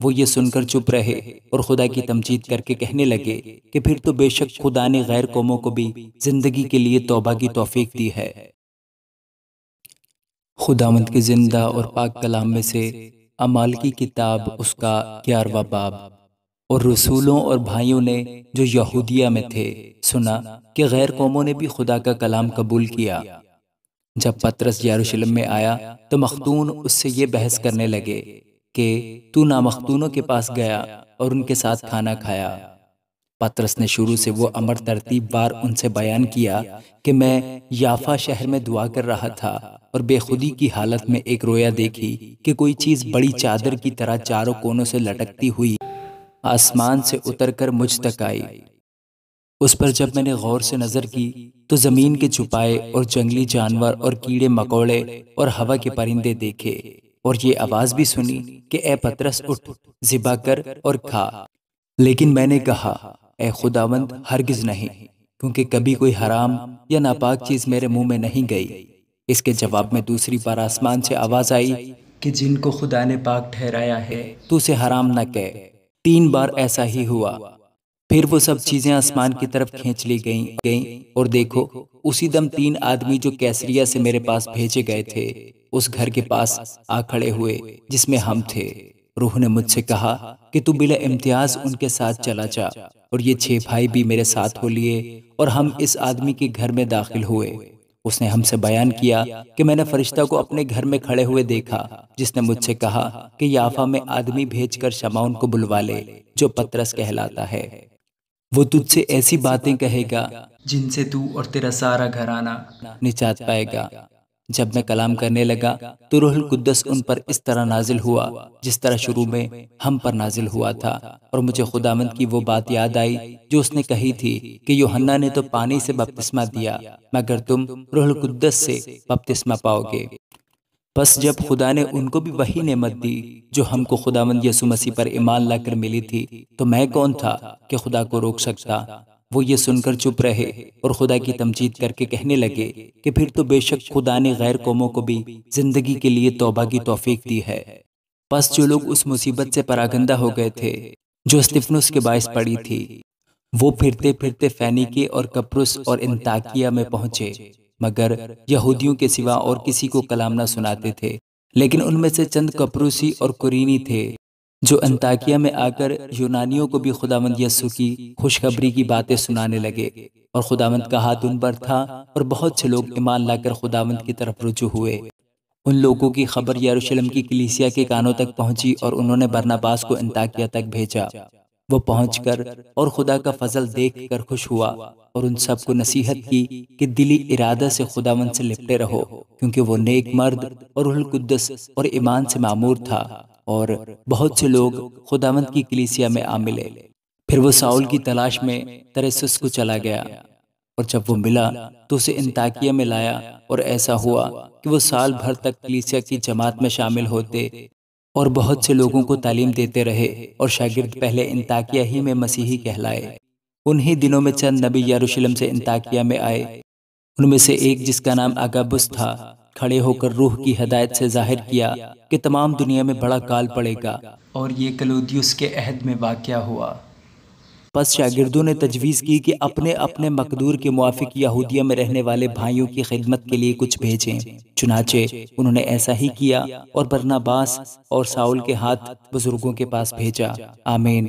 وہ یہ سن کر چپ رہے اور خدا کی تمجید کر کے کہنے لگے کہ پھر تو بے شک خدا نے غیر قوموں کو بھی زندگی کے لیے توبہ کی توفیق دی ہے۔ خداوند کے زندہ اور پاک کلام میں سے اعمال کی کتاب اس کا 11واں باب۔ اور رسولوں اور بھائیوں نے جو یہودیہ میں تھے سنا کہ غیر قوموں نے بھی خدا کا کلام قبول کیا۔ جب پطرس یروشلم میں آیا تو مختون اس سے یہ بحث کرنے لگے کہ تو نامختونوں کے پاس گیا اور ان کے ساتھ کھانا کھایا۔ پطرس نے شروع سے وہ امر ترتیب بار ان سے بیان کیا کہ میں یافا شہر میں دعا کر رہا تھا اور بے خودی کی حالت میں ایک رویا دیکھی کہ کوئی چیز بڑی چادر کی طرح چاروں کونوں سے لٹکتی ہوئی آسمان سے اتر کر مجھ تک آئی۔ اس پر جب میں نے غور سے نظر کی تو زمین کے چھپائے اور جنگلی جانور اور کیڑے مکوڑے اور ہوا کے پرندے دیکھے، اور یہ آواز بھی سنی کہ اے پطرس اٹھ، ذبح کر اور کھا۔ لیکن میں نے کہا اے خداوند ہرگز نہیں، کیونکہ کبھی کوئی حرام یا ناپاک چیز میرے منہ میں نہیں گئی۔ اس کے جواب میں دوسری بار آسمان سے آواز آئی کہ جن کو خدا نے پاک ٹھہرایا ہے تو اسے حرام نہ کہہ۔ 3 بار ایسا ہی ہوا۔ پھر وہ سب چیزیں آسمان کی طرف کھینچ لی گئیں اور دیکھو اسی دم 3 آدمی جو کیسریا سے میرے پاس بھیجے گئے تھے اس گھر کے پاس آ کھڑے ہوئے جس میں ہم تھے۔ روح نے مجھ سے کہا کہ تو بلا امتیاز ان کے ساتھ چلا جا، اور یہ 6 بھائی بھی میرے ساتھ ہو لیے اور ہم اس آدمی کے گھر میں داخل ہوئے۔ اس نے ہم سے بیان کیا کہ میں نے فرشتہ کو اپنے گھر میں کھڑے ہوئے دیکھا جس نے مجھ سے کہا کہ یافا میں آدمی بھیج کر شمعون کو بلوا لے جو پطرس کہلاتا ہے۔ وہ تجھ سے ایسی باتیں کہے گا جن سے تو اور تیرا سارا گھرانہ نجات پائے گا۔ جب میں کلام کرنے لگا تو روح القدس ان پر اس طرح نازل ہوا جس طرح شروع میں ہم پر نازل ہوا تھا، اور مجھے خداوند کی وہ بات یاد آئی جو اس نے کہی تھی کہ یوحنا نے تو پانی سے بپتسمہ دیا، مگر تم روح القدس سے بپتسمہ پاؤ گے۔ پس جب خدا نے ان کو بھی وہی نعمت دی جو ہم کو خداوند یسوع مسیح پر ایمان لا کر ملی تھی، تو میں کون تھا کہ خدا کو روک سکتا؟ وہ یہ سن کر چپ رہے اور خدا کی تمجید کر کے کہنے لگے کہ پھر تو بے شک خدا نے غیر قوموں کو بھی زندگی کے لیے توبہ کی توفیق دی ہے۔ پس جو لوگ اس مصیبت سے پراگندہ ہو گئے تھے جو استفنس کے باعث پڑی تھی، وہ پھرتے پھرتے فینیکے اور کپرس اور انطاکیہ میں پہنچے، مگر یہودیوں کے سوا اور کسی کو کلام نہ سناتے تھے۔ لیکن ان میں سے چند کپروسی اور قرینی تھے جو انطاکیہ میں آ کر یونانیوں کو بھی خداوند یسوع کی خوشخبری کی باتیں سنانے لگے، اور خداوند کا ہاتھ ان پر تھا اور بہت سے لوگ ایمان لا کر خداوند کی طرف رجوع ہوئے۔ ان لوگوں کی خبر یروشلم کی کلیسیا کے کانوں تک پہنچی اور انہوں نے برناباس کو انطاکیہ تک بھیجا۔ وہ پہنچ کر اور خدا کا فضل دیکھ کر خوش ہوا اور ان سب کو نصیحت کی کہ دلی ارادہ سے خداوند سے لپٹے رہو، کیونکہ وہ نیک مرد اور روح القدس اور ایمان سے معمور تھا، اور بہت سے لوگ خداوند کی کلیسیا میں آ ملے۔ پھر وہ ساؤل کی تلاش میں ترسس کو چلا گیا، اور جب وہ ملا تو اسے انطاکیہ میں لایا، اور ایسا ہوا کہ وہ سال بھر تک کلیسیا کی جماعت میں شامل ہوتے اور بہت سے لوگوں کو تعلیم دیتے رہے، اور شاگرد پہلے انطاکیہ ہی میں مسیحی کہلائے۔ انہی دنوں میں چند نبی یروشلم سے انطاکیہ میں آئے۔ ان میں سے ایک جس کا نام اگابس تھا کھڑے ہو کر روح کی ہدایت سے ظاہر کیا کہ تمام دنیا میں بڑا کال پڑے گا، اور یہ کلودیوس کے عہد میں واقع ہوا۔ پس شاگردوں نے تجویز کی کہ اپنے اپنے مقدور کے موافق یہودیہ میں رہنے والے بھائیوں کی خدمت کے لیے کچھ بھیجیں۔ چنانچہ انہوں نے ایسا ہی کیا اور برناباس اور ساؤل کے ہاتھ بزرگوں کے پاس بھیجا۔ آمین۔